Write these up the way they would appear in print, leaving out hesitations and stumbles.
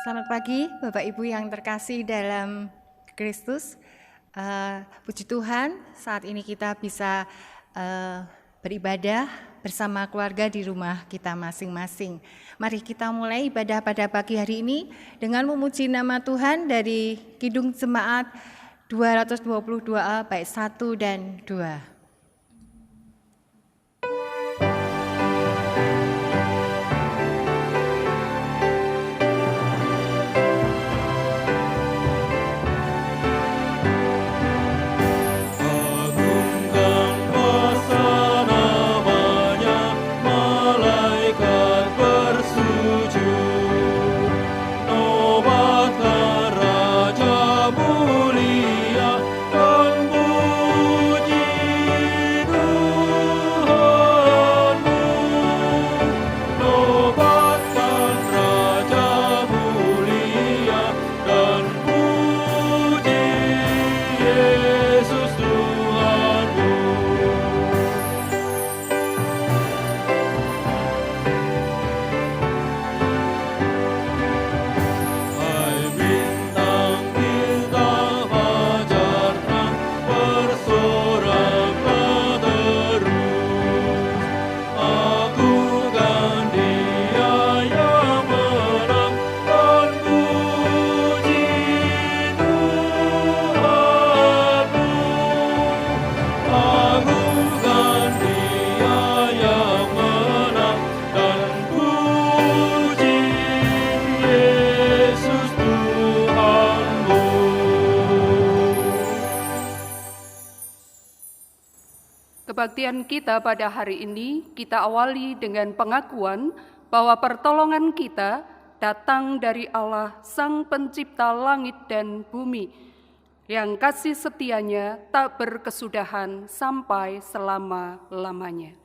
Selamat pagi Bapak Ibu yang terkasih dalam Kristus. Puji Tuhan, saat ini kita bisa beribadah bersama keluarga di rumah kita masing-masing. Mari kita mulai ibadah pada pagi hari ini dengan memuji nama Tuhan dari Kidung Jemaat 222A bait 1 dan 2. Kebaktian kita pada hari ini kita awali dengan pengakuan bahwa pertolongan kita datang dari Allah Sang Pencipta langit dan bumi, yang kasih setianya tak berkesudahan sampai selama-lamanya.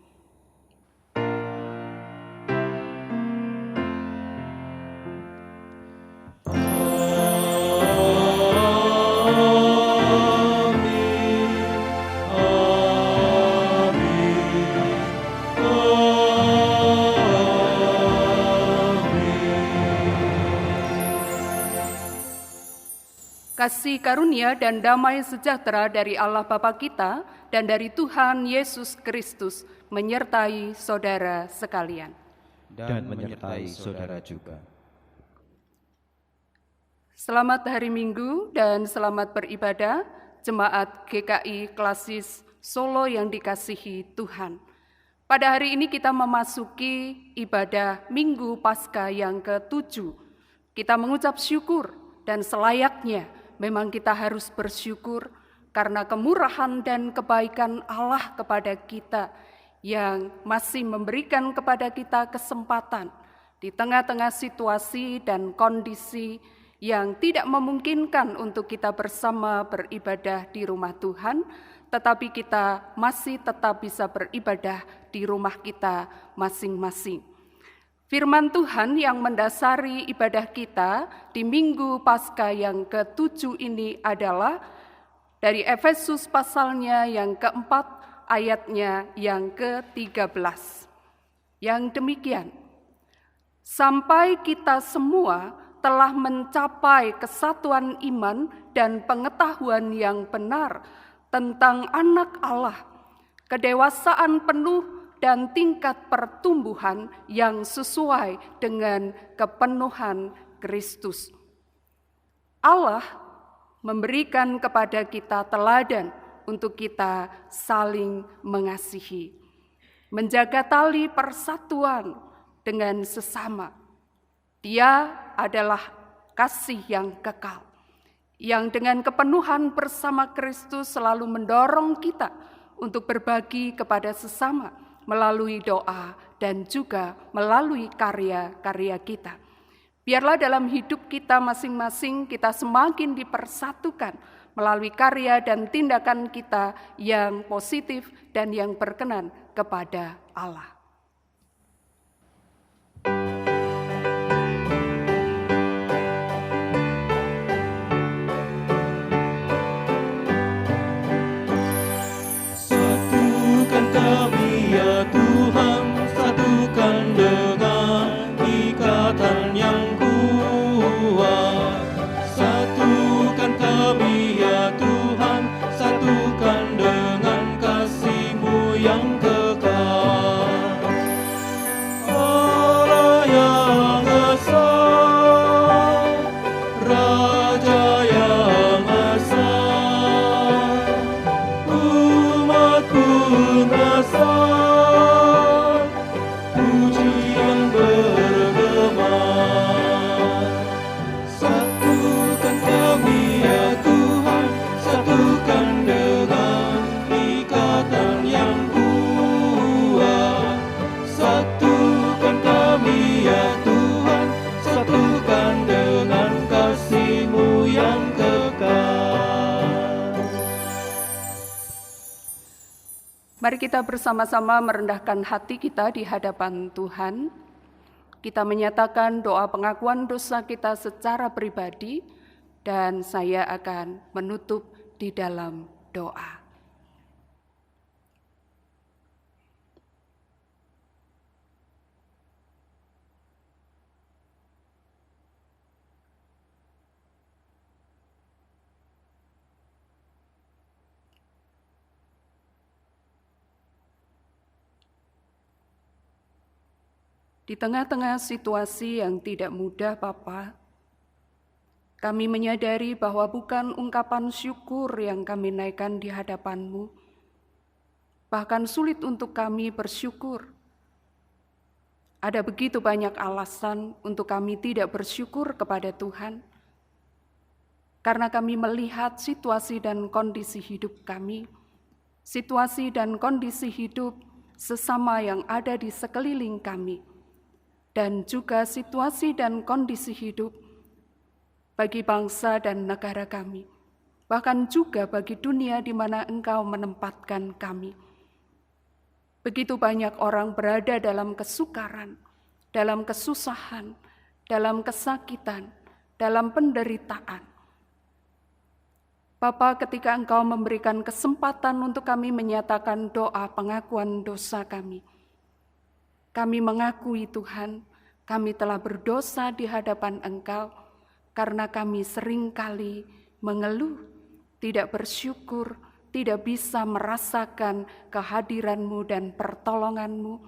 Kasih karunia dan damai sejahtera dari Allah Bapa kita dan dari Tuhan Yesus Kristus menyertai saudara sekalian. Dan menyertai saudara juga. Selamat hari Minggu dan selamat beribadah Jemaat GKI Klasis Solo yang dikasihi Tuhan. Pada hari ini kita memasuki ibadah Minggu Paskah yang ke-7. Kita mengucap syukur dan selayaknya memang kita harus bersyukur karena kemurahan dan kebaikan Allah kepada kita yang masih memberikan kepada kita kesempatan di tengah-tengah situasi dan kondisi yang tidak memungkinkan untuk kita bersama beribadah di rumah Tuhan, tetapi kita masih tetap bisa beribadah di rumah kita masing-masing. Firman Tuhan yang mendasari ibadah kita di Minggu Paskah yang ke-7 ini adalah dari Efesus pasalnya yang ke-4 ayatnya yang ke-13. Yang demikian, sampai kita semua telah mencapai kesatuan iman dan pengetahuan yang benar tentang anak Allah, kedewasaan penuh dan tingkat pertumbuhan yang sesuai dengan kepenuhan Kristus. Allah memberikan kepada kita teladan untuk kita saling mengasihi, menjaga tali persatuan dengan sesama. Dia adalah kasih yang kekal, yang dengan kepenuhan bersama Kristus selalu mendorong kita untuk berbagi kepada sesama, melalui doa dan juga melalui karya-karya kita. Biarlah dalam hidup kita masing-masing kita semakin dipersatukan melalui karya dan tindakan kita yang positif dan yang berkenan kepada Allah. Satukan kami ya Tuhan, satukan dengan ikatan yang kuat. Mari kita bersama-sama merendahkan hati kita di hadapan Tuhan. Kita menyatakan doa pengakuan dosa kita secara pribadi, dan saya akan menutup di dalam doa. Di tengah-tengah situasi yang tidak mudah, Bapa, kami menyadari bahwa bukan ungkapan syukur yang kami naikkan di hadapan-Mu, bahkan sulit untuk kami bersyukur. Ada begitu banyak alasan untuk kami tidak bersyukur kepada Tuhan, karena kami melihat situasi dan kondisi hidup kami, situasi dan kondisi hidup sesama yang ada di sekeliling kami, dan juga situasi dan kondisi hidup bagi bangsa dan negara kami, bahkan juga bagi dunia di mana Engkau menempatkan kami. Begitu banyak orang berada dalam kesukaran, dalam kesusahan, dalam kesakitan, dalam penderitaan. Bapa, ketika Engkau memberikan kesempatan untuk kami menyatakan doa pengakuan dosa kami mengakui Tuhan, kami telah berdosa di hadapan Engkau karena kami seringkali mengeluh, tidak bersyukur, tidak bisa merasakan kehadiran-Mu dan pertolongan-Mu.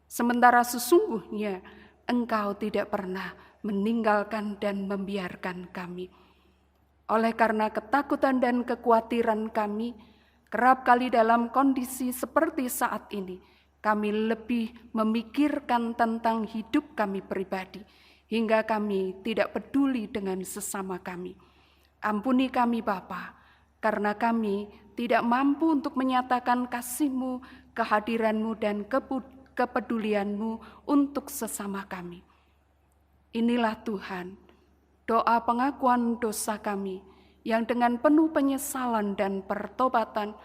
Sementara sesungguhnya Engkau tidak pernah meninggalkan dan membiarkan kami. Oleh karena ketakutan dan kekhawatiran kami, kerap kali dalam kondisi seperti saat ini, kami lebih memikirkan tentang hidup kami pribadi, hingga kami tidak peduli dengan sesama kami. Ampuni kami Bapa, karena kami tidak mampu untuk menyatakan kasih-Mu, kehadiran-Mu, dan kepedulian-Mu untuk sesama kami. Inilah Tuhan, doa pengakuan dosa kami, yang dengan penuh penyesalan dan pertobatan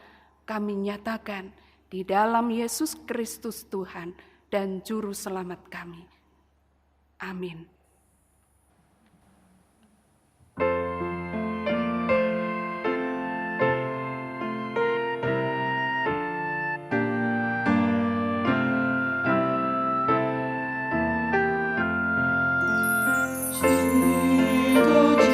kami nyatakan di dalam Yesus Kristus Tuhan dan Juru Selamat kami. Amin. Kepadamu Tuhanku,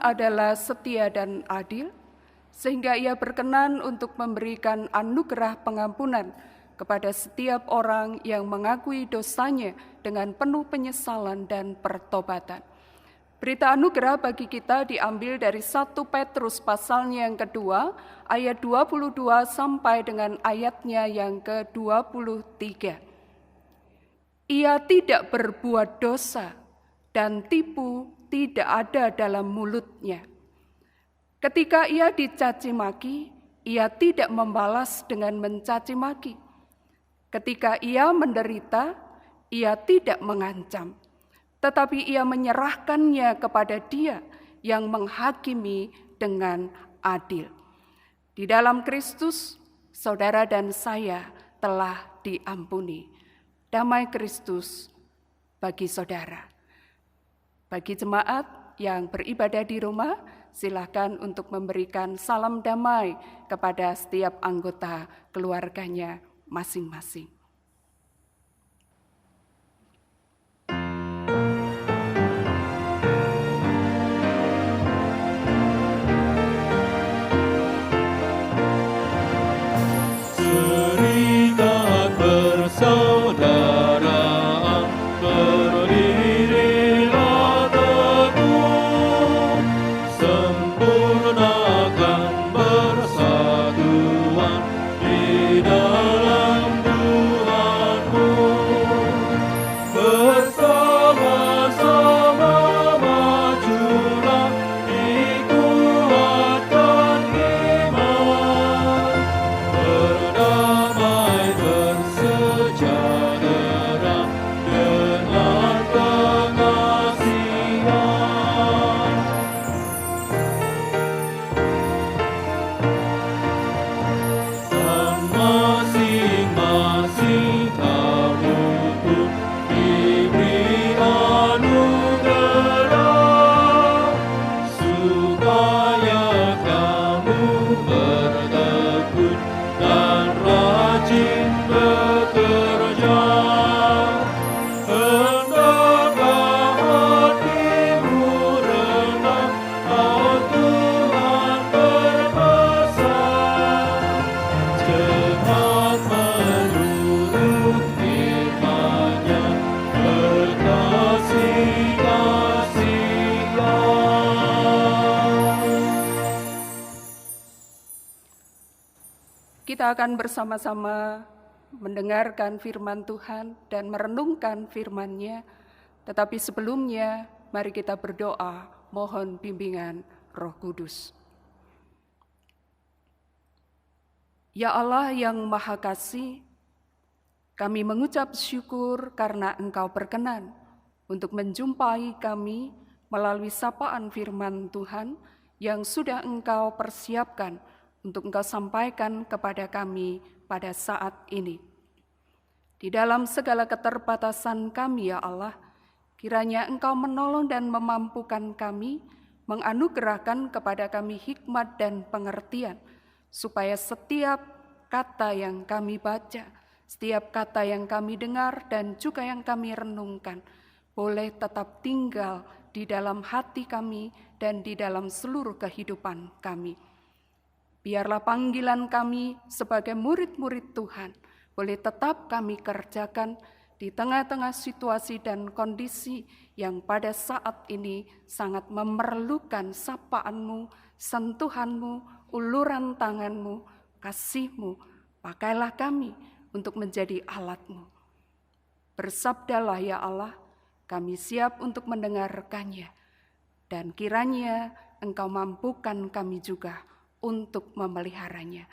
adalah setia dan adil, sehingga Ia berkenan untuk memberikan anugerah pengampunan kepada setiap orang yang mengakui dosanya dengan penuh penyesalan dan pertobatan. Berita anugerah bagi kita diambil dari 1 Petrus pasalnya yang kedua, ayat 22 sampai dengan ayatnya yang ke-23. Ia tidak berbuat dosa dan tipu tidak ada dalam mulutnya. Ketika ia dicaci maki, ia tidak membalas dengan mencaci maki. Ketika ia menderita, ia tidak mengancam, tetapi ia menyerahkannya kepada Dia yang menghakimi dengan adil. Di dalam Kristus, saudara dan saya telah diampuni. Damai Kristus bagi saudara. Bagi jemaat yang beribadah di rumah, silakan untuk memberikan salam damai kepada setiap anggota keluarganya masing-masing. Serikat persaudaraan berdirilah teguh, sempurnakan persatuan di dalam Tuhanmu. Bersama-sama majulah, dikuatkan iman, berdamai bersejahtera dengan pengasihan. Dan masing-masing kamu pun diberi anugerah, supaya kamu bertekun dan rajin bekerja. Hendaklah hatimu rendah, oh Tuhan berpesan, cepat menurut firman-Nya, berkasih-kasihan. Kita akan bersama-sama mendengarkan firman Tuhan dan merenungkan firman-Nya. Tetapi sebelumnya, mari kita berdoa, mohon bimbingan Roh Kudus. Ya Allah yang Maha Kasih, kami mengucap syukur karena Engkau berkenan untuk menjumpai kami melalui sapaan firman Tuhan yang sudah Engkau persiapkan untuk Engkau sampaikan kepada kami pada saat ini. Di dalam segala keterbatasan kami, ya Allah, kiranya Engkau menolong dan memampukan kami, menganugerahkan kepada kami hikmat dan pengertian, supaya setiap kata yang kami baca, setiap kata yang kami dengar dan juga yang kami renungkan, boleh tetap tinggal di dalam hati kami dan di dalam seluruh kehidupan kami. Biarlah panggilan kami sebagai murid-murid Tuhan boleh tetap kami kerjakan di tengah-tengah situasi dan kondisi yang pada saat ini sangat memerlukan sapaan-Mu, sentuhan-Mu, uluran tangan-Mu, kasih-Mu. Pakailah kami untuk menjadi alat-Mu. Bersabdalah ya Allah, kami siap untuk mendengarkannya. Dan kiranya Engkau mampukan kami juga untuk memeliharanya.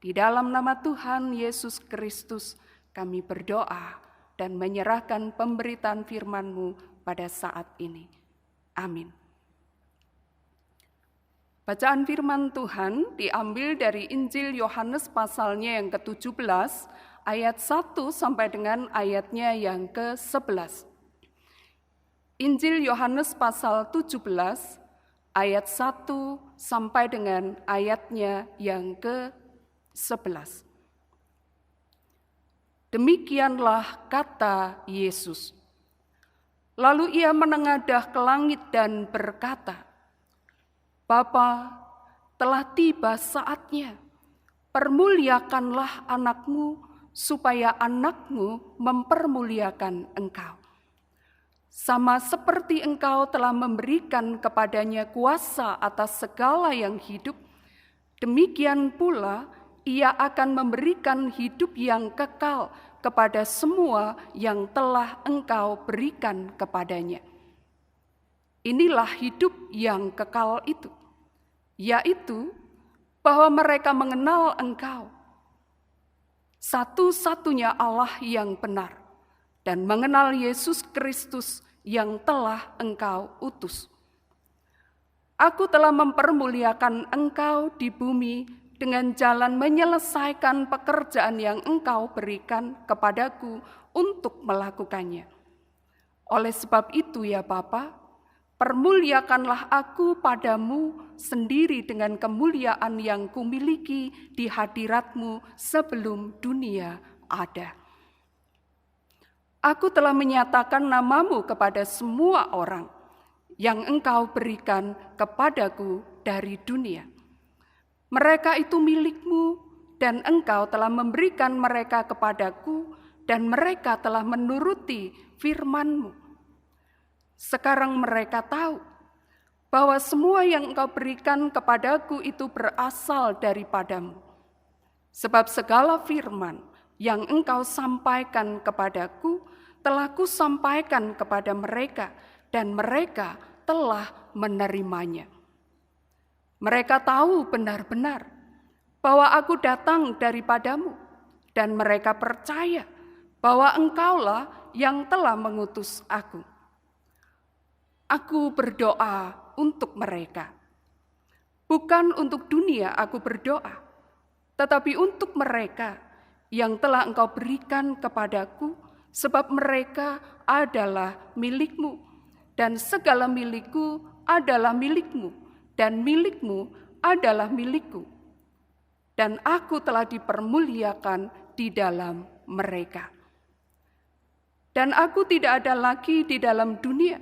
Di dalam nama Tuhan Yesus Kristus kami berdoa dan menyerahkan pemberitaan firman-Mu pada saat ini. Amin. Bacaan firman Tuhan diambil dari Injil Yohanes pasalnya yang ke-17, ayat 1 sampai dengan ayatnya yang ke-11. Injil Yohanes pasal 17, ayat 1 sampai dengan ayatnya yang ke-11. Demikianlah kata Yesus. Lalu ia menengadah ke langit dan berkata, Bapa, telah tiba saatnya. Permuliakanlah anakmu, supaya anakmu mempermuliakan engkau. Sama seperti engkau telah memberikan kepadanya kuasa atas segala yang hidup, demikian pula ia akan memberikan hidup yang kekal kepada semua yang telah engkau berikan kepadanya. Inilah hidup yang kekal itu, yaitu bahwa mereka mengenal engkau, satu-satunya Allah yang benar, dan mengenal Yesus Kristus yang telah engkau utus. Aku telah mempermuliakan engkau di bumi dengan jalan menyelesaikan pekerjaan yang engkau berikan kepadaku untuk melakukannya. Oleh sebab itu ya Bapa, permuliakanlah aku padamu sendiri dengan kemuliaan yang kumiliki di hadiratmu sebelum dunia ada. Aku telah menyatakan namamu kepada semua orang yang engkau berikan kepadaku dari dunia. Mereka itu milikmu dan engkau telah memberikan mereka kepadaku dan mereka telah menuruti firman-Mu. Sekarang mereka tahu bahwa semua yang engkau berikan kepadaku itu berasal daripadamu. Sebab segala firman yang engkau sampaikan kepadaku telah kusampaikan kepada mereka dan mereka telah menerimanya. Mereka tahu benar-benar bahwa aku datang daripadamu dan mereka percaya bahwa engkaulah yang telah mengutus aku. Aku berdoa untuk mereka. Bukan untuk dunia aku berdoa, tetapi untuk mereka yang telah engkau berikan kepadaku, sebab mereka adalah milikmu, dan segala milikku adalah milikmu, dan milikmu adalah milikku. Dan aku telah dipermuliakan di dalam mereka. Dan aku tidak ada lagi di dalam dunia,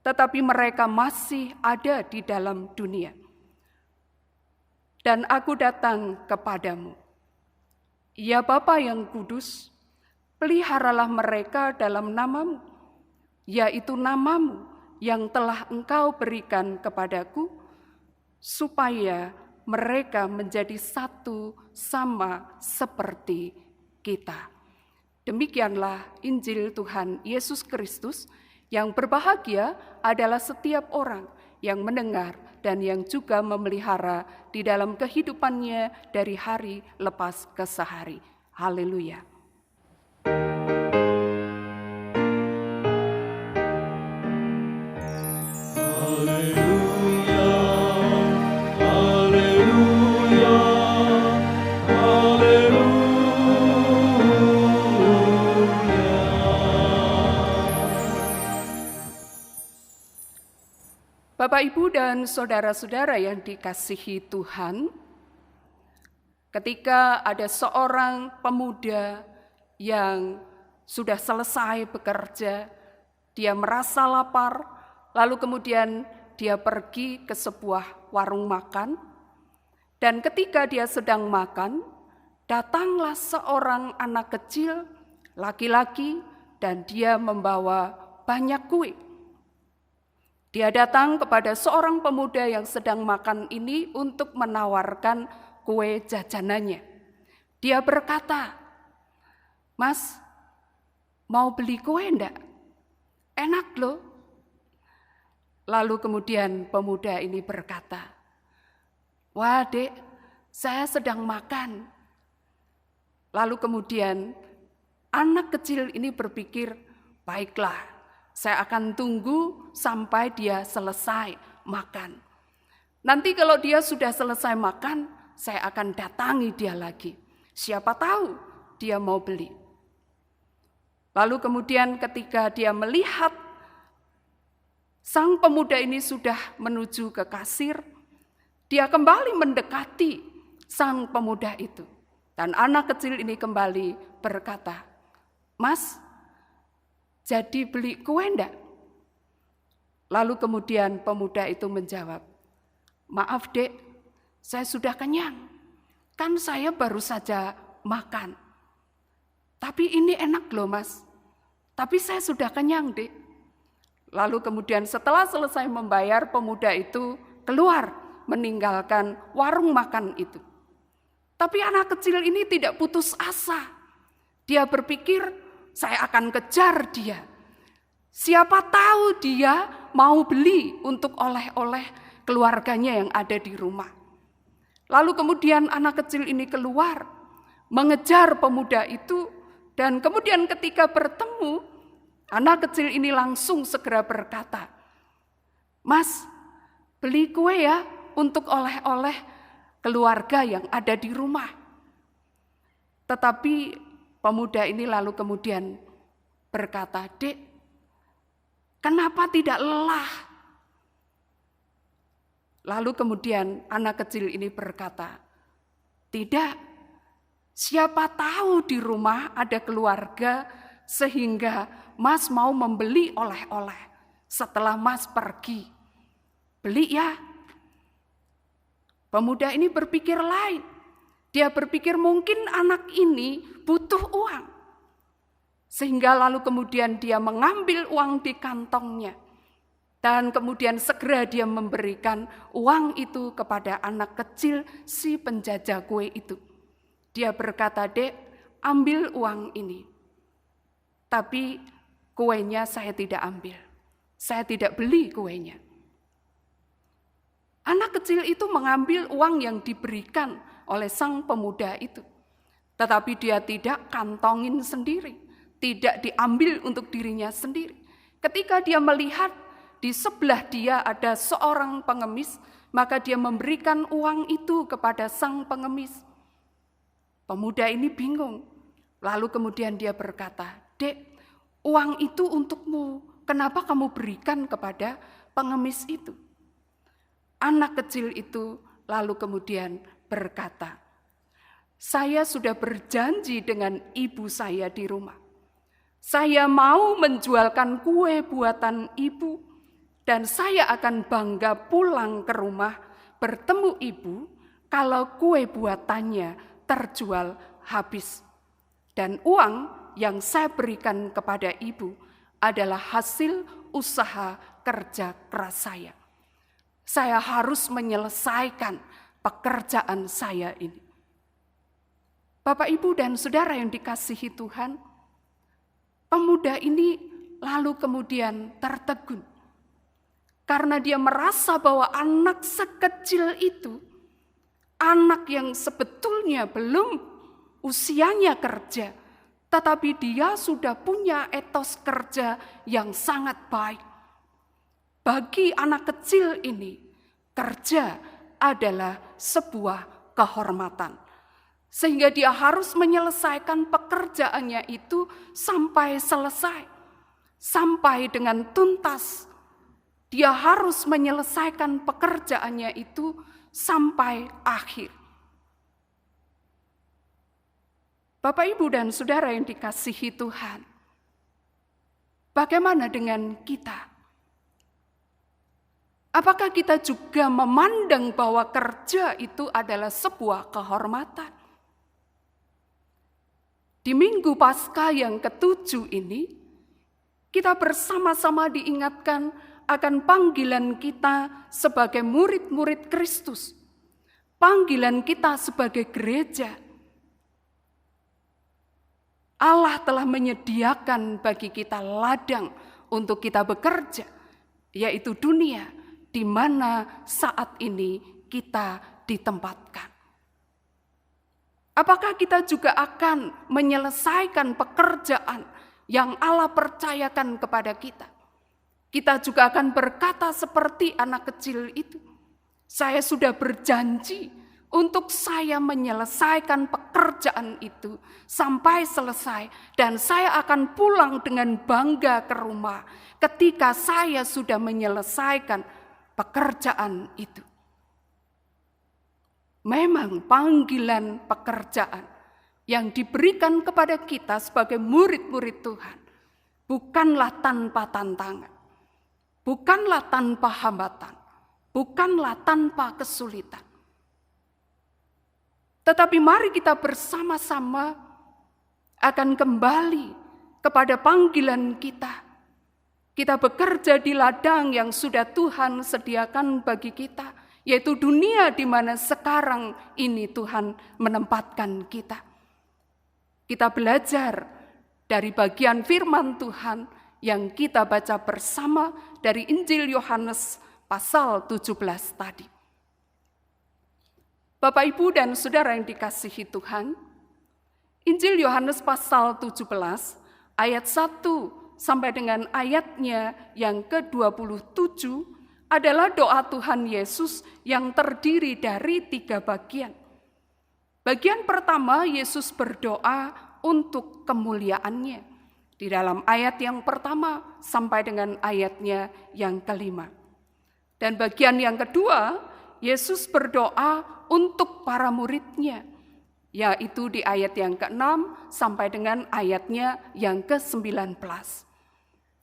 tetapi mereka masih ada di dalam dunia. Dan aku datang kepadamu. Ya Bapa yang kudus, peliharalah mereka dalam namamu, yaitu namamu yang telah engkau berikan kepadaku, supaya mereka menjadi satu sama seperti kita. Demikianlah Injil Tuhan Yesus Kristus. Yang berbahagia adalah setiap orang yang mendengar dan yang juga memelihara di dalam kehidupannya dari hari lepas ke sehari. Haleluya. Haleluya, haleluya, haleluya. Bapak, Ibu, dan saudara-saudara yang dikasihi Tuhan, ketika ada seorang pemuda yang sudah selesai bekerja, dia merasa lapar, lalu kemudian dia pergi ke sebuah warung makan, dan ketika dia sedang makan, datanglah seorang anak kecil, laki-laki, dan dia membawa banyak kue. Dia datang kepada seorang pemuda yang sedang makan ini untuk menawarkan kue jajanannya. Dia berkata, "Mas, mau beli kue enggak? Enak loh." Lalu kemudian pemuda ini berkata, "Wah dek, saya sedang makan." Lalu kemudian anak kecil ini berpikir, "Baiklah, saya akan tunggu sampai dia selesai makan. Nanti kalau dia sudah selesai makan, saya akan datangi dia lagi. Siapa tahu dia mau beli." Lalu kemudian ketika dia melihat sang pemuda ini sudah menuju ke kasir, dia kembali mendekati sang pemuda itu. Dan anak kecil ini kembali berkata, "Mas, jadi beli kue enggak?" Lalu kemudian pemuda itu menjawab, "Maaf dek, saya sudah kenyang. Kan saya baru saja makan. Tapi ini enak loh mas. Tapi saya sudah kenyang dek." Lalu kemudian setelah selesai membayar, pemuda itu keluar meninggalkan warung makan itu. Tapi anak kecil ini tidak putus asa. Dia berpikir, saya akan kejar dia. Siapa tahu dia mau beli untuk oleh-oleh keluarganya yang ada di rumah. Lalu kemudian anak kecil ini keluar, mengejar pemuda itu, dan kemudian ketika bertemu, anak kecil ini langsung segera berkata, "Mas, beli kue ya untuk oleh-oleh keluarga yang ada di rumah." Tetapi pemuda ini lalu kemudian berkata, "Dek, kenapa tidak lelah?" Lalu kemudian anak kecil ini berkata, "Tidak, siapa tahu di rumah ada keluarga sehingga Mas mau membeli oleh-oleh setelah Mas pergi. Beli ya." Pemuda ini berpikir lain. Dia berpikir mungkin anak ini butuh uang. Sehingga lalu kemudian dia mengambil uang di kantongnya. Dan kemudian segera dia memberikan uang itu kepada anak kecil si penjajah kue itu. Dia berkata, "Dek, ambil uang ini. Tapi kuenya saya tidak ambil. Saya tidak beli kuenya." Anak kecil itu mengambil uang yang diberikan oleh sang pemuda itu. Tetapi dia tidak kantongin sendiri. Tidak diambil untuk dirinya sendiri. Ketika dia melihat di sebelah dia ada seorang pengemis, maka dia memberikan uang itu kepada sang pengemis. Pemuda ini bingung. Lalu kemudian dia berkata, "Dek, uang itu untukmu. Kenapa kamu berikan kepada pengemis itu?" Anak kecil itu lalu kemudian berkata, "Saya sudah berjanji dengan ibu saya di rumah. Saya mau menjualkan kue buatan ibu dan saya akan bangga pulang ke rumah bertemu ibu kalau kue buatannya terjual habis. Dan uang yang saya berikan kepada ibu adalah hasil usaha kerja keras saya. Saya harus menyelesaikan pekerjaan saya ini." Bapak, Ibu, dan saudara yang dikasihi Tuhan, pemuda ini lalu kemudian tertegun. Karena dia merasa bahwa anak sekecil itu, anak yang sebetulnya belum usianya kerja, tetapi dia sudah punya etos kerja yang sangat baik. Bagi anak kecil ini, kerja adalah sebuah kehormatan. Sehingga dia harus menyelesaikan pekerjaannya itu sampai selesai. Sampai dengan tuntas. Dia harus menyelesaikan pekerjaannya itu sampai akhir. Bapak, Ibu, dan saudara yang dikasihi Tuhan, bagaimana dengan kita? Apakah kita juga memandang bahwa kerja itu adalah sebuah kehormatan? Di Minggu Paskah yang ke-7 ini, kita bersama-sama diingatkan akan panggilan kita sebagai murid-murid Kristus. Panggilan kita sebagai gereja. Allah telah menyediakan bagi kita ladang untuk kita bekerja, yaitu dunia, di mana saat ini kita ditempatkan. Apakah kita juga akan menyelesaikan pekerjaan yang Allah percayakan kepada kita? Kita juga akan berkata seperti anak kecil itu, "Saya sudah berjanji untuk saya menyelesaikan pekerjaan itu sampai selesai, dan saya akan pulang dengan bangga ke rumah ketika saya sudah menyelesaikan pekerjaan itu." Memang panggilan pekerjaan yang diberikan kepada kita sebagai murid-murid Tuhan bukanlah tanpa tantangan, bukanlah tanpa hambatan, bukanlah tanpa kesulitan. Tetapi mari kita bersama-sama akan kembali kepada panggilan kita. Kita bekerja di ladang yang sudah Tuhan sediakan bagi kita, yaitu dunia di mana sekarang ini Tuhan menempatkan kita. Kita belajar dari bagian firman Tuhan yang kita baca bersama dari Injil Yohanes pasal 17 tadi. Bapak, Ibu, dan Saudara yang dikasihi Tuhan, Injil Yohanes pasal 17 ayat 1 sampai dengan ayatnya yang ke-27 adalah doa Tuhan Yesus yang terdiri dari 3 bagian. Bagian pertama, Yesus berdoa untuk kemuliaannya. Di dalam ayat yang pertama sampai dengan ayatnya yang kelima. Dan bagian yang kedua, Yesus berdoa untuk para muridnya, yaitu di ayat yang ke-6 sampai dengan ayatnya yang ke-19.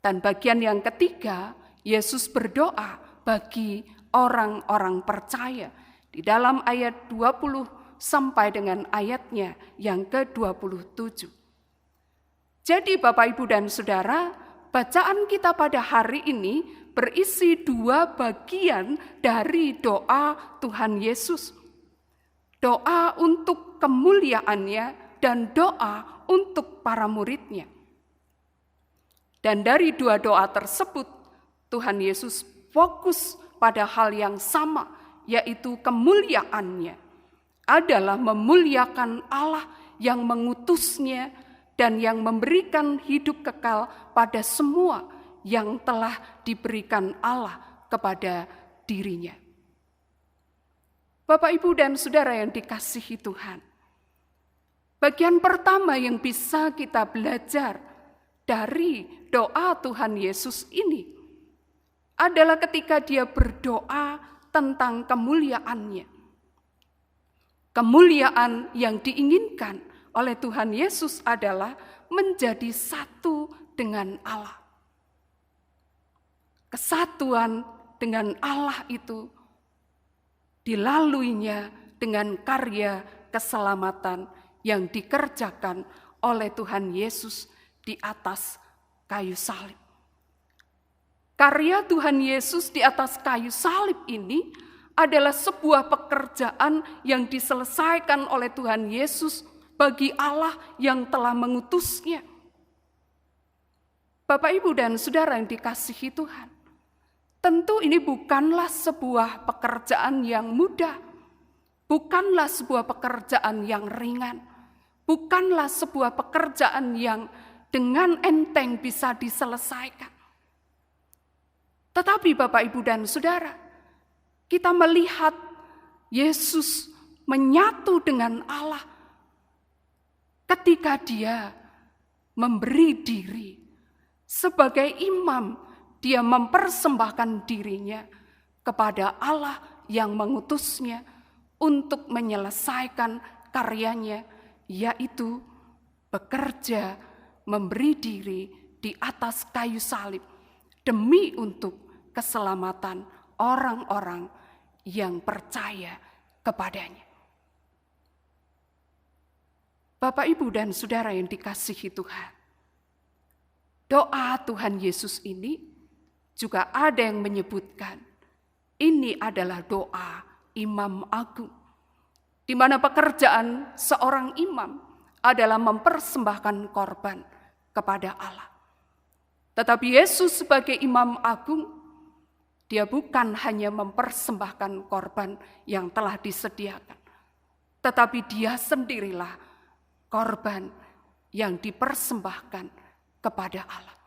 Dan bagian yang ketiga, Yesus berdoa bagi orang-orang percaya di dalam ayat 20 sampai dengan ayatnya yang ke-27. Jadi Bapak, Ibu, dan Saudara, bacaan kita pada hari ini berisi 2 bagian dari doa Tuhan Yesus. Doa untuk kemuliaannya dan doa untuk para muridnya. Dan dari 2 doa tersebut, Tuhan Yesus fokus pada hal yang sama, yaitu kemuliaannya adalah memuliakan Allah yang mengutusnya dan yang memberikan hidup kekal pada semua yang telah diberikan Allah kepada dirinya. Bapak, Ibu, dan Saudara yang dikasihi Tuhan, bagian pertama yang bisa kita belajar dari doa Tuhan Yesus ini adalah ketika dia berdoa tentang kemuliaannya. Kemuliaan yang diinginkan oleh Tuhan Yesus adalah menjadi satu dengan Allah. Kesatuan dengan Allah itu dilaluinya dengan karya keselamatan yang dikerjakan oleh Tuhan Yesus di atas kayu salib. Karya Tuhan Yesus di atas kayu salib ini adalah sebuah pekerjaan yang diselesaikan oleh Tuhan Yesus bagi Allah yang telah mengutusnya. Bapak, Ibu, dan Saudara yang dikasihi Tuhan, tentu ini bukanlah sebuah pekerjaan yang mudah, bukanlah sebuah pekerjaan yang ringan, bukanlah sebuah pekerjaan yang dengan enteng bisa diselesaikan. Tetapi Bapak, Ibu, dan Saudara, kita melihat Yesus menyatu dengan Allah ketika dia memberi diri sebagai imam. Dia mempersembahkan dirinya kepada Allah yang mengutusnya untuk menyelesaikan karyanya, yaitu bekerja, memberi diri di atas kayu salib demi untuk keselamatan orang-orang yang percaya kepadanya. Bapak, Ibu, dan Saudara yang dikasihi Tuhan, doa Tuhan Yesus ini juga ada yang menyebutkan ini adalah doa imam agung, di mana pekerjaan seorang imam adalah mempersembahkan korban kepada Allah. Tetapi Yesus sebagai imam agung, dia bukan hanya mempersembahkan korban yang telah disediakan, tetapi dia sendirilah korban yang dipersembahkan kepada Allah.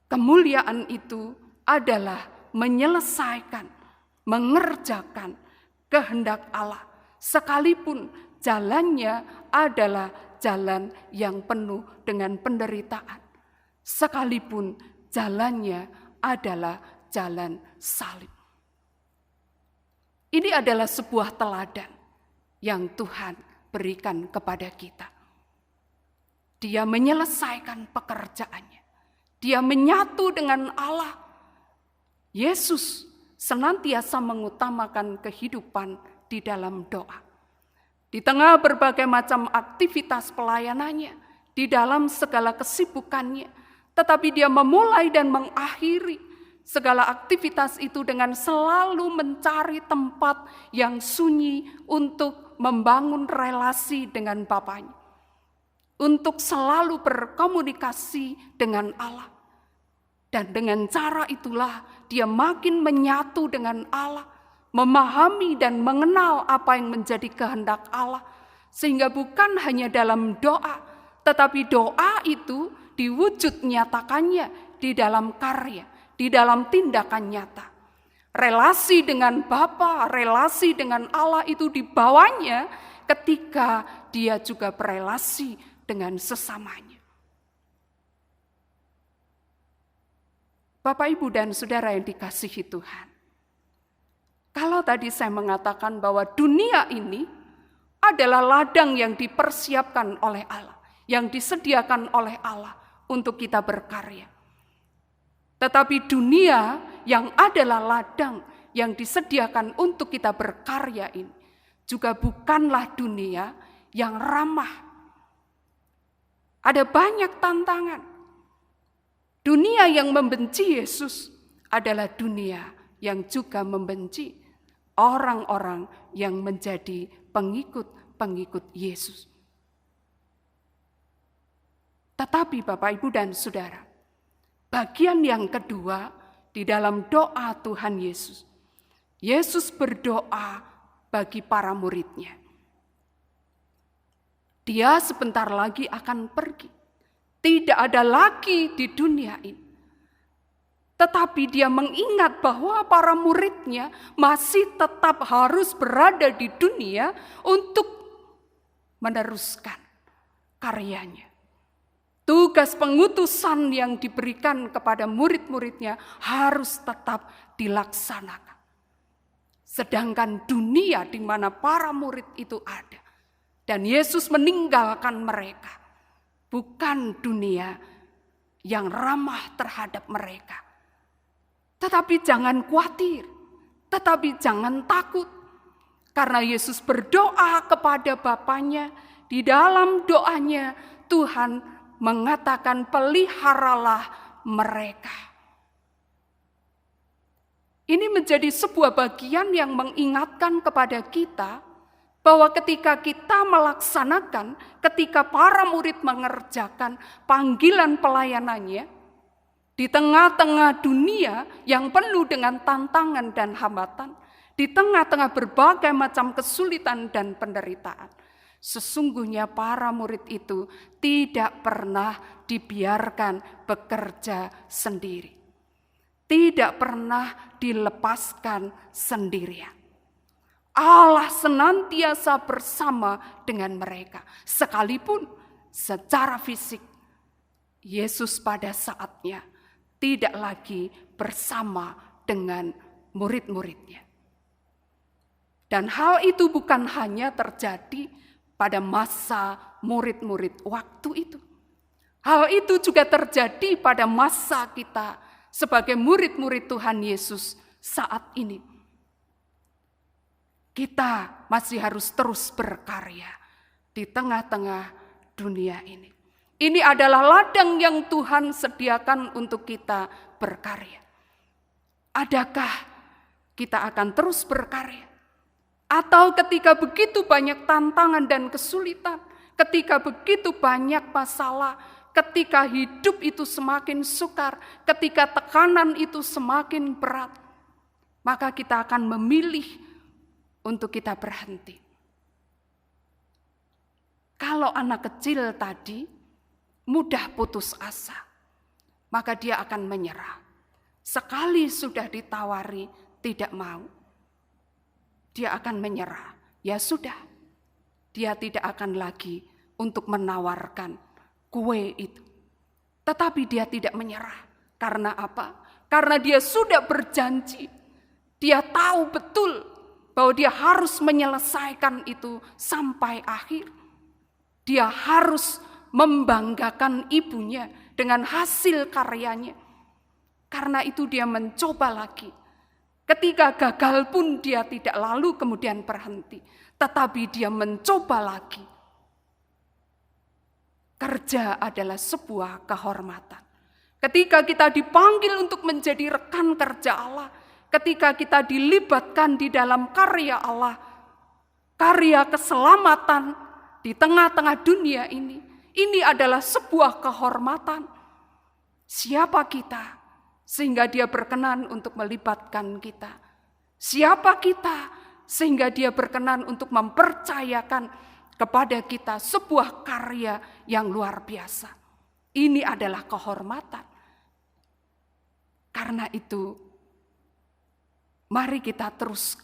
Kemuliaan itu adalah menyelesaikan, mengerjakan kehendak Allah, sekalipun jalannya adalah jalan yang penuh dengan penderitaan, sekalipun jalannya adalah jalan salib. Ini adalah sebuah teladan yang Tuhan berikan kepada kita. Dia menyelesaikan pekerjaannya. Dia menyatu dengan Allah. Yesus senantiasa mengutamakan kehidupan di dalam doa. Di tengah berbagai macam aktivitas pelayanannya, di dalam segala kesibukannya, tetapi dia memulai dan mengakhiri segala aktivitas itu dengan selalu mencari tempat yang sunyi untuk membangun relasi dengan Bapaknya, untuk selalu berkomunikasi dengan Allah. Dan dengan cara itulah dia makin menyatu dengan Allah, memahami dan mengenal apa yang menjadi kehendak Allah, sehingga bukan hanya dalam doa, tetapi doa itu diwujud nyatakannya di dalam karya, di dalam tindakan nyata. Relasi dengan Bapa, relasi dengan Allah itu dibawanya ketika dia juga berelasi dengan sesamanya. Bapak, Ibu, dan Saudara yang dikasihi Tuhan, kalau tadi saya mengatakan bahwa dunia ini adalah ladang yang dipersiapkan oleh Allah, yang disediakan oleh Allah untuk kita berkarya. Tetapi dunia yang adalah ladang yang disediakan untuk kita berkarya ini juga bukanlah dunia yang ramah. Ada banyak tantangan. Dunia yang membenci Yesus adalah dunia yang juga membenci orang-orang yang menjadi pengikut-pengikut Yesus. Tetapi Bapak, Ibu, dan Saudara, bagian yang kedua di dalam doa Tuhan Yesus, Yesus berdoa bagi para murid-Nya. Dia sebentar lagi akan pergi. Tidak ada lagi di dunia ini. Tetapi dia mengingat bahwa para murid-Nya masih tetap harus berada di dunia untuk meneruskan karyanya. Tugas pengutusan yang diberikan kepada murid-murid-Nya harus tetap dilaksanakan. Sedangkan dunia di mana para murid itu ada, dan Yesus meninggalkan mereka, bukan dunia yang ramah terhadap mereka. Tetapi jangan khawatir, tetapi jangan takut. Karena Yesus berdoa kepada Bapaknya, di dalam doanya Tuhan mengatakan, peliharalah mereka. Ini menjadi sebuah bagian yang mengingatkan kepada kita bahwa ketika kita melaksanakan, ketika para murid mengerjakan panggilan pelayanannya, di tengah-tengah dunia yang penuh dengan tantangan dan hambatan, di tengah-tengah berbagai macam kesulitan dan penderitaan, sesungguhnya para murid itu tidak pernah dibiarkan bekerja sendiri. Tidak pernah dilepaskan sendirian. Allah senantiasa bersama dengan mereka. Sekalipun secara fisik, Yesus pada saatnya tidak lagi bersama dengan murid-murid-Nya. Dan hal itu bukan hanya terjadi pada masa murid-murid waktu itu. Hal itu juga terjadi pada masa kita sebagai murid-murid Tuhan Yesus saat ini. Kita masih harus terus berkarya di tengah-tengah dunia ini. Ini adalah ladang yang Tuhan sediakan untuk kita berkarya. Adakah kita akan terus berkarya? Atau ketika begitu banyak tantangan dan kesulitan, ketika begitu banyak masalah, ketika hidup itu semakin sukar, ketika tekanan itu semakin berat, maka kita akan memilih untuk kita berhenti. Kalau anak kecil tadi mudah putus asa, maka dia akan menyerah. Sekali sudah ditawari tidak mau, dia akan menyerah. Ya sudah, dia tidak akan lagi untuk menawarkan kue itu. Tetapi dia tidak menyerah. Karena apa? Karena dia sudah berjanji. Dia tahu betul bahwa dia harus menyelesaikan itu sampai akhir. Dia harus membanggakan ibunya dengan hasil karyanya. Karena itu dia mencoba lagi. Ketika gagal pun dia tidak lalu kemudian berhenti, tetapi dia mencoba lagi. Kerja adalah sebuah kehormatan. Ketika kita dipanggil untuk menjadi rekan kerja Allah, ketika kita dilibatkan di dalam karya Allah, karya keselamatan di tengah-tengah dunia ini adalah sebuah kehormatan. Siapa kita sehingga dia berkenan untuk melibatkan kita? Siapa kita sehingga dia berkenan untuk mempercayakan kepada kita sebuah karya yang luar biasa? Ini adalah kehormatan. Karena itu, mari kita terus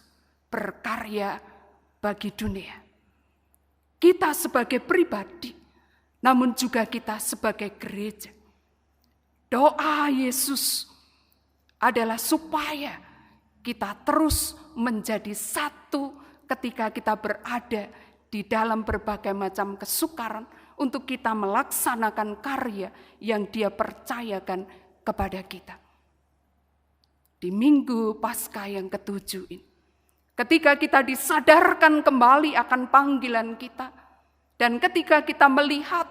berkarya bagi dunia. Kita sebagai pribadi, namun juga kita sebagai gereja. Doa Yesus adalah supaya kita terus menjadi satu ketika kita berada di dalam berbagai macam kesukaran untuk kita melaksanakan karya yang Dia percayakan kepada kita. Di Minggu Paskah yang ke-7 ini, ketika kita disadarkan kembali akan panggilan kita, dan ketika kita melihat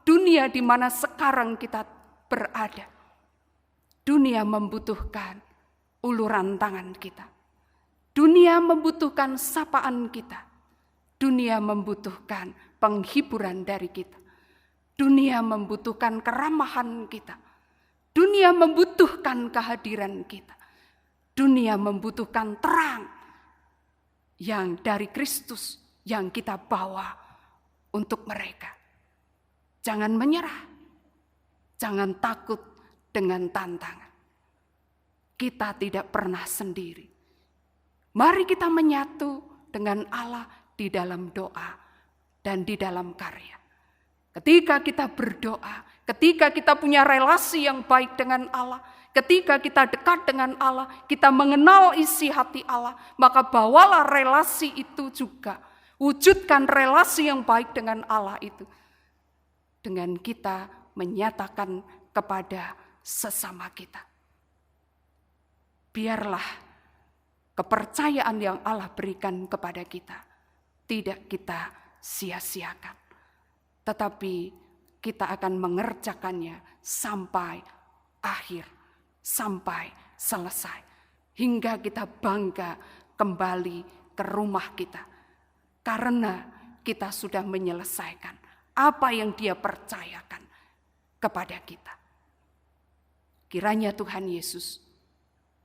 dunia di mana sekarang kita berada, dunia membutuhkan uluran tangan kita. Dunia membutuhkan sapaan kita. Dunia membutuhkan penghiburan dari kita. Dunia membutuhkan keramahan kita. Dunia membutuhkan kehadiran kita. Dunia membutuhkan terang yang dari Kristus yang kita bawa untuk mereka. Jangan menyerah. Jangan takut dengan tantangan. Kita tidak pernah sendiri. Mari kita menyatu dengan Allah di dalam doa dan di dalam karya. Ketika kita berdoa, ketika kita punya relasi yang baik dengan Allah, ketika kita dekat dengan Allah, kita mengenal isi hati Allah, maka bawalah relasi itu juga. Wujudkan relasi yang baik dengan Allah itu. Dengan kita menyatakan kepada sesama kita. Biarlah kepercayaan yang Allah berikan kepada kita tidak kita sia-siakan. Tetapi kita akan mengerjakannya sampai akhir, sampai selesai. Hingga kita bangga kembali ke rumah kita. Karena kita sudah menyelesaikan apa yang Dia percayakan kepada kita. Kiranya Tuhan Yesus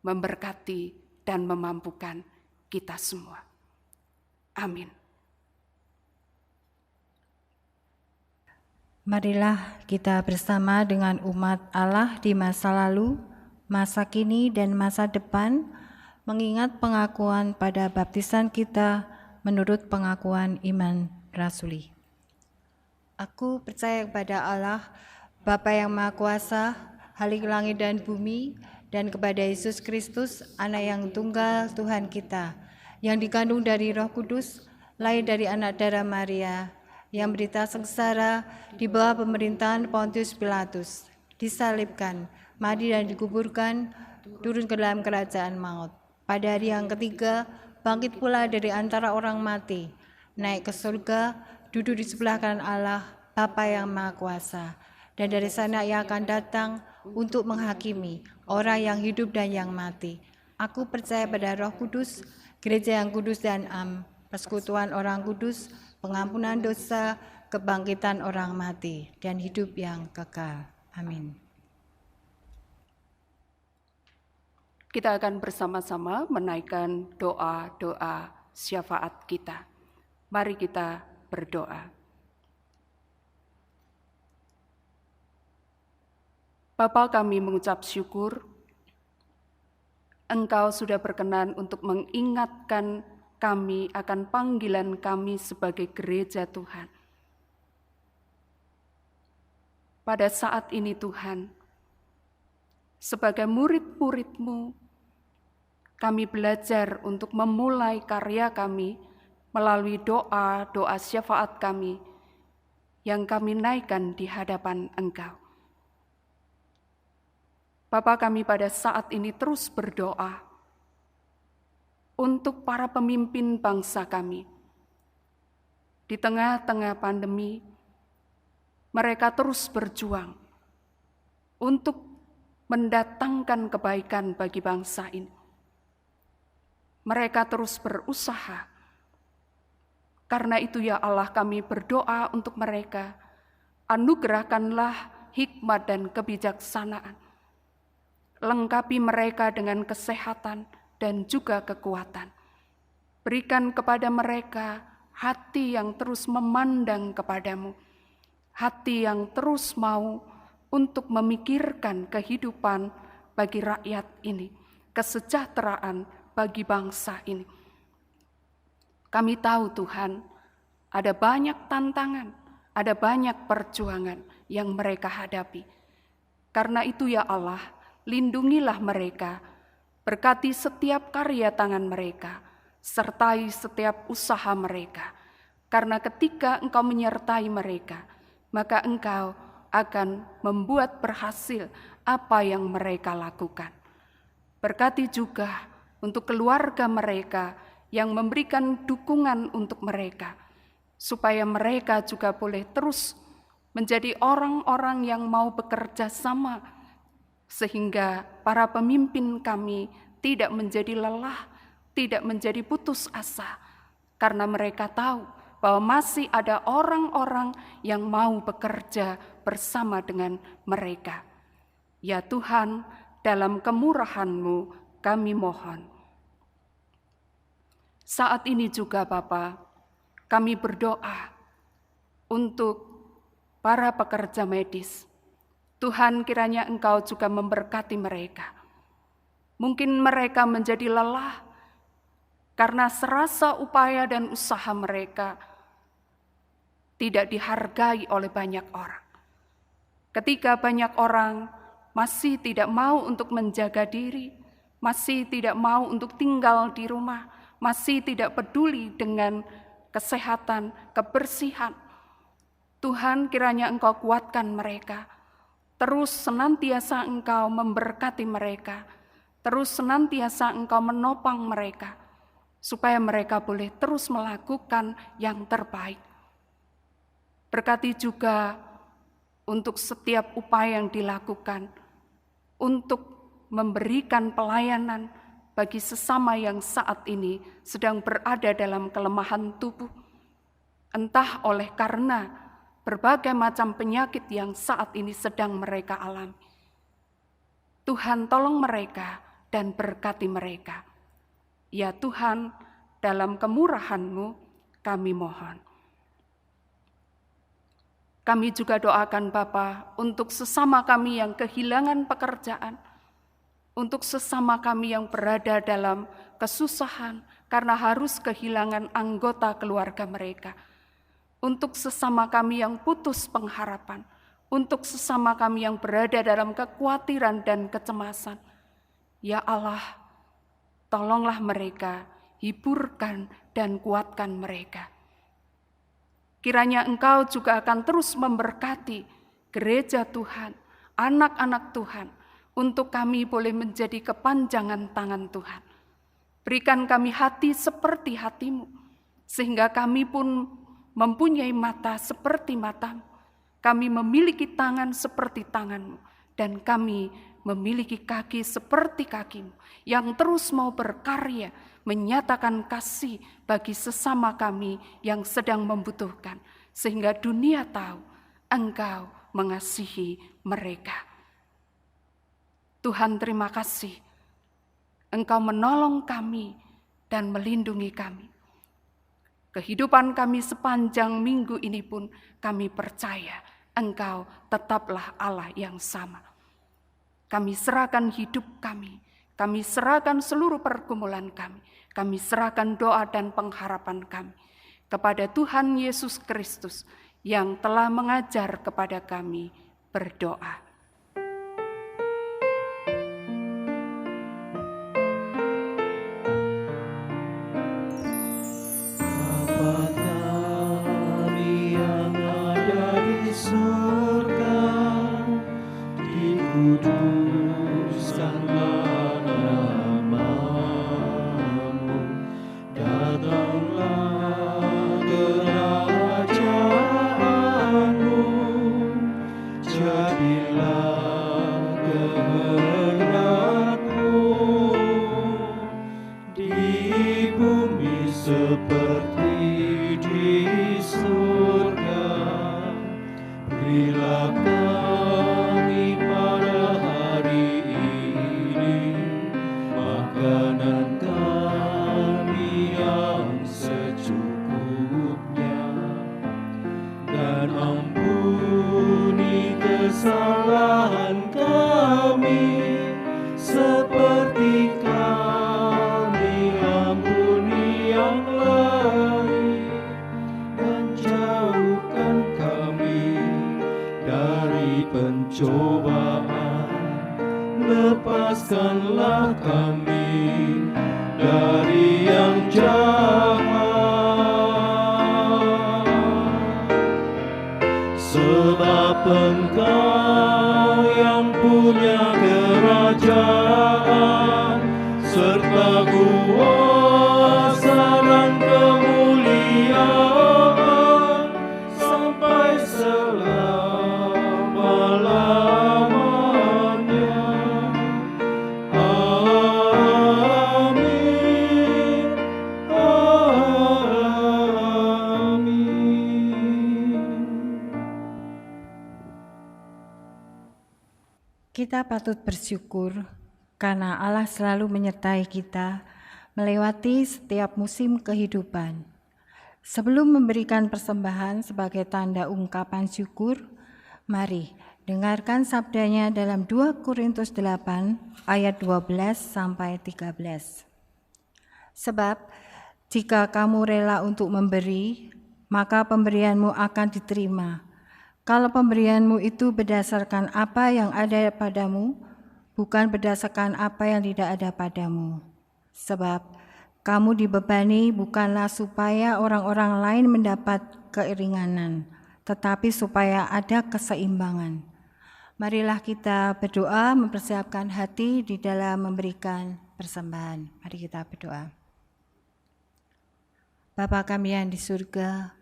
memberkati dan memampukan kita semua. Amin. Marilah kita bersama dengan umat Allah di masa lalu, masa kini, dan masa depan, mengingat pengakuan pada baptisan kita menurut pengakuan iman rasuli. Aku percaya kepada Allah, Bapa yang Maha Kuasa, Khalik langit dan bumi, dan kepada Yesus Kristus, Anak yang tunggal Tuhan kita, yang dikandung dari Roh Kudus, lahir dari anak darah Maria, yang berita sengsara di bawah pemerintahan Pontius Pilatus, disalibkan, mati dan dikuburkan, turun ke dalam kerajaan maut. Pada hari yang ketiga, bangkit pula dari antara orang mati, naik ke surga, duduk di sebelah kanan Allah, Bapa yang Maha Kuasa, dan dari sana Ia akan datang untuk menghakimi orang yang hidup dan yang mati. Aku percaya pada Roh Kudus, gereja yang kudus dan am, persekutuan orang kudus, pengampunan dosa, kebangkitan orang mati, dan hidup yang kekal. Amin. Kita akan bersama-sama menaikkan doa-doa syafaat kita. Mari kita berdoa. Bapa, kami mengucap syukur, Engkau sudah berkenan untuk mengingatkan kami akan panggilan kami sebagai gereja Tuhan. Pada saat ini Tuhan, sebagai murid-murid-Mu, kami belajar untuk memulai karya kami melalui doa-doa syafaat kami yang kami naikkan di hadapan Engkau. Bapa, kami pada saat ini terus berdoa untuk para pemimpin bangsa kami. Di tengah-tengah pandemi, mereka terus berjuang untuk mendatangkan kebaikan bagi bangsa ini. Mereka terus berusaha. Karena itu ya Allah, kami berdoa untuk mereka. Anugerahkanlah hikmat dan kebijaksanaan. Lengkapi mereka dengan kesehatan dan juga kekuatan. Berikan kepada mereka hati yang terus memandang kepadamu, hati yang terus mau untuk memikirkan kehidupan bagi rakyat ini, kesejahteraan bagi bangsa ini. Kami tahu Tuhan, ada banyak tantangan, ada banyak perjuangan yang mereka hadapi. Karena itu ya Allah, lindungilah mereka, berkati setiap karya tangan mereka, sertai setiap usaha mereka. Karena ketika Engkau menyertai mereka, maka Engkau akan membuat berhasil apa yang mereka lakukan. Berkati juga untuk keluarga mereka yang memberikan dukungan untuk mereka, supaya mereka juga boleh terus menjadi orang-orang yang mau bekerja sama, sehingga para pemimpin kami tidak menjadi lelah, tidak menjadi putus asa, karena mereka tahu bahwa masih ada orang-orang yang mau bekerja bersama dengan mereka. Ya Tuhan, dalam kemurahan-Mu kami mohon. Saat ini juga Bapa, kami berdoa untuk para pekerja medis. Tuhan, kiranya Engkau juga memberkati mereka. Mungkin mereka menjadi lelah karena serasa upaya dan usaha mereka tidak dihargai oleh banyak orang. Ketika banyak orang masih tidak mau untuk menjaga diri, masih tidak mau untuk tinggal di rumah, masih tidak peduli dengan kesehatan, kebersihan, Tuhan, kiranya Engkau kuatkan mereka. Terus senantiasa Engkau memberkati mereka. Terus senantiasa Engkau menopang mereka, supaya mereka boleh terus melakukan yang terbaik. Berkati juga untuk setiap upaya yang dilakukan, untuk memberikan pelayanan bagi sesama yang saat ini sedang berada dalam kelemahan tubuh, entah oleh karena berbagai macam penyakit yang saat ini sedang mereka alami. Tuhan, tolong mereka dan berkati mereka. Ya Tuhan, dalam kemurahan-Mu kami mohon. Kami juga doakan Bapa untuk sesama kami yang kehilangan pekerjaan, untuk sesama kami yang berada dalam kesusahan karena harus kehilangan anggota keluarga mereka, untuk sesama kami yang putus pengharapan, untuk sesama kami yang berada dalam kekhawatiran dan kecemasan. Ya Allah, tolonglah mereka, hiburkan dan kuatkan mereka. Kiranya Engkau juga akan terus memberkati gereja Tuhan, anak-anak Tuhan, untuk kami boleh menjadi kepanjangan tangan Tuhan. Berikan kami hati seperti hati-Mu, sehingga kami pun mempunyai mata seperti mata-Mu. Kami memiliki tangan seperti tangan-Mu, dan kami memiliki kaki seperti kaki-Mu, yang terus mau berkarya, menyatakan kasih bagi sesama kami yang sedang membutuhkan, sehingga dunia tahu Engkau mengasihi mereka. Tuhan, terima kasih. Engkau menolong kami dan melindungi kami. Kehidupan kami sepanjang minggu ini pun kami percaya Engkau tetaplah Allah yang sama. Kami serahkan hidup kami serahkan seluruh pergumulan kami serahkan doa dan pengharapan kami kepada Tuhan Yesus Kristus yang telah mengajar kepada kami berdoa. Bapa kami yang ada di surga, dikuduskanlah nama-Mu, bebaskanlah kami dari yang jahat. Sebab Engkau yang punya kerajaan serta kuasa dan kemuliaan sampai selama-lamanya. Amin. Amin. Kita patut bersyukur karena Allah selalu menyertai kita melewati setiap musim kehidupan. Sebelum memberikan persembahan sebagai tanda ungkapan syukur, mari dengarkan sabdanya dalam 2 Korintus 8 ayat 12 sampai 13. Sebab jika kamu rela untuk memberi, maka pemberianmu akan diterima. Kalau pemberianmu itu berdasarkan apa yang ada padamu, bukan berdasarkan apa yang tidak ada padamu. Sebab kamu dibebani bukanlah supaya orang-orang lain mendapat keringanan, tetapi supaya ada keseimbangan. Marilah kita berdoa mempersiapkan hati di dalam memberikan persembahan. Mari kita berdoa. Bapa kami yang di surga,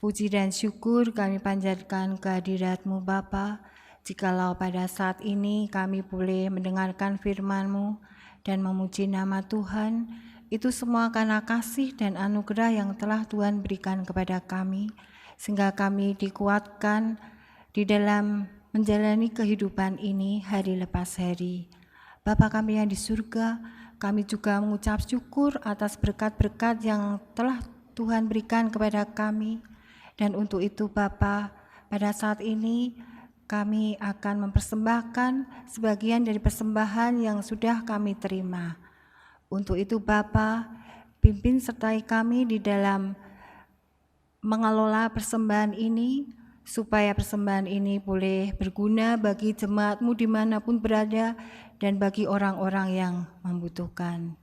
puji dan syukur kami panjatkan kehadirat-Mu Bapa. Jikalau pada saat ini kami boleh mendengarkan firman-Mu dan memuji nama Tuhan, itu semua karena kasih dan anugerah yang telah Tuhan berikan kepada kami, sehingga kami dikuatkan di dalam menjalani kehidupan ini hari lepas hari. Bapa kami yang di surga, kami juga mengucap syukur atas berkat-berkat yang telah Tuhan berikan kepada kami. Dan untuk itu Bapa, pada saat ini kami akan mempersembahkan sebagian dari persembahan yang sudah kami terima. Untuk itu Bapa, pimpin sertai kami di dalam mengelola persembahan ini, supaya persembahan ini boleh berguna bagi jemaat-Mu dimanapun berada dan bagi orang-orang yang membutuhkan.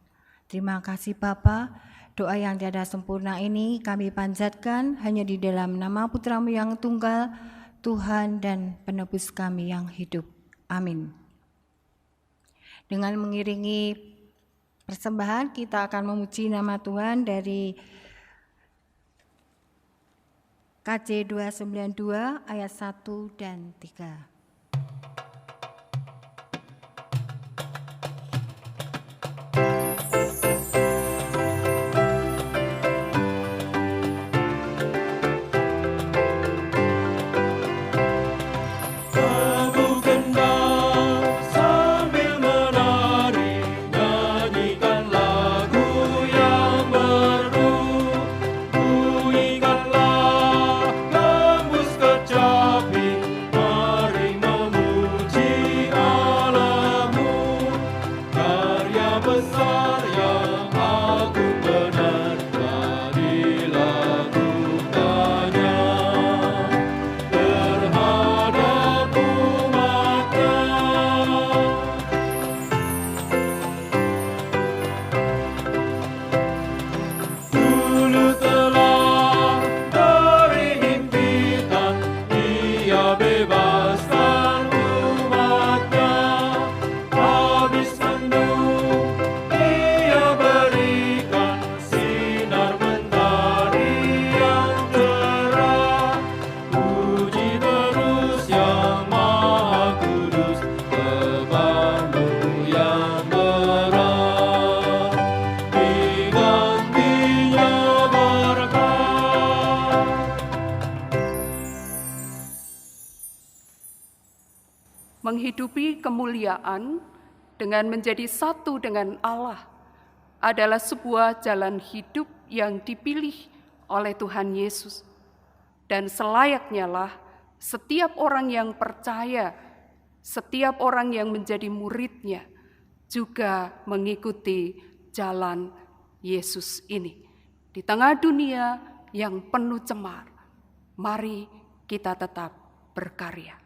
Terima kasih Bapa. Doa yang tiada sempurna ini kami panjatkan hanya di dalam nama Putra-Mu yang tunggal, Tuhan dan penebus kami yang hidup. Amin. Dengan mengiringi persembahan, kita akan memuji nama Tuhan dari KJ 292 ayat 1 dan 3. Menghidupi kemuliaan dengan menjadi satu dengan Allah adalah sebuah jalan hidup yang dipilih oleh Tuhan Yesus. Dan selayaknya lah setiap orang yang percaya, setiap orang yang menjadi murid-Nya juga mengikuti jalan Yesus ini. Di tengah dunia yang penuh cemar, mari kita tetap berkarya.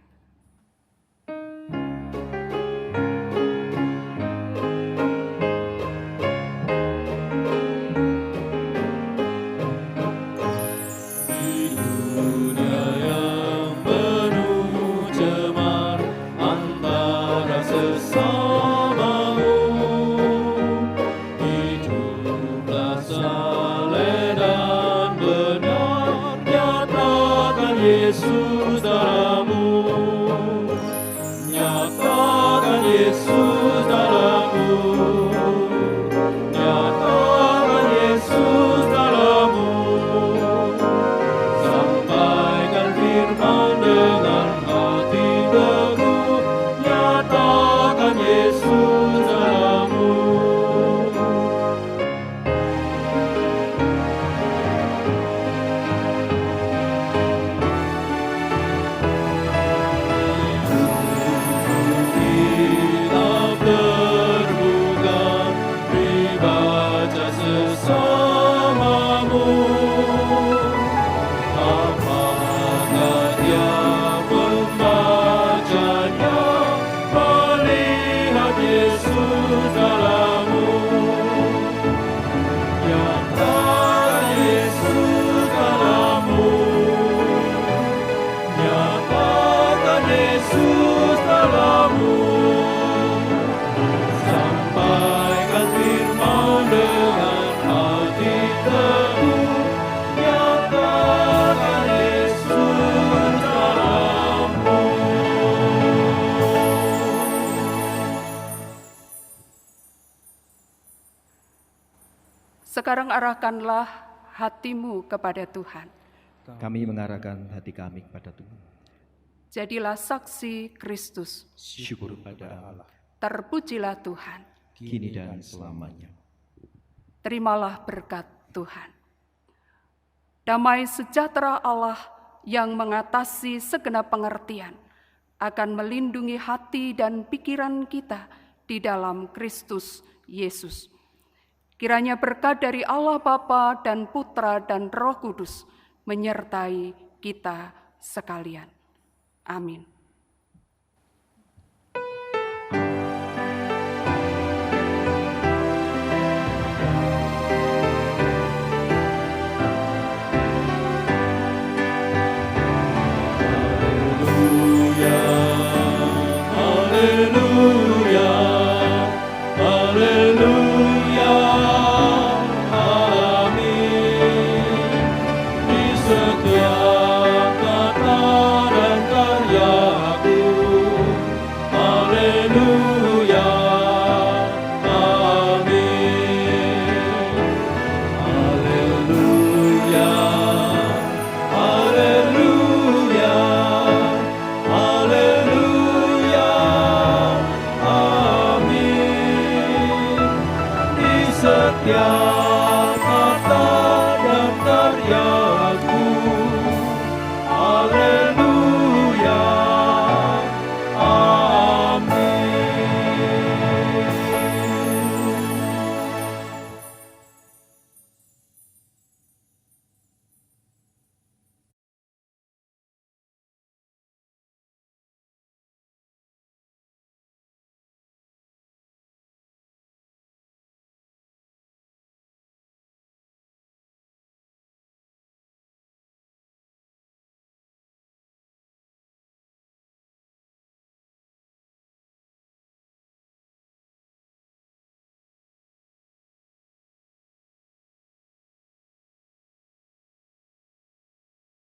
Yesus dalammu, nyatakan Yesus dalammu, nyatakan Yesus dalammu. Sampaikan firman dengan hati teguh, nyatakan Yesus dalammu. Kitab terbuka, dibaca sesamamu. Apakah dia membacanya, melihat Yesus dalammu? Nyatakan Yesus dalammu, nyatakan Yesus dalammu. Sampaikan firman dengan hati teguh, nyatakan Yesus dalammu. Sekarang arahkanlah hatimu kepada Tuhan. Kami mengarahkan hati kami kepada Tuhan. Jadilah saksi Kristus. Syukur pada Allah, Terpujilah Tuhan. kini dan selamanya. Terimalah berkat Tuhan. Damai sejahtera Allah yang mengatasi segenap pengertian akan melindungi hati dan pikiran kita di dalam Kristus Yesus. Kiranya berkat dari Allah Bapa dan Putra dan Roh Kudus menyertai kita sekalian. Amin.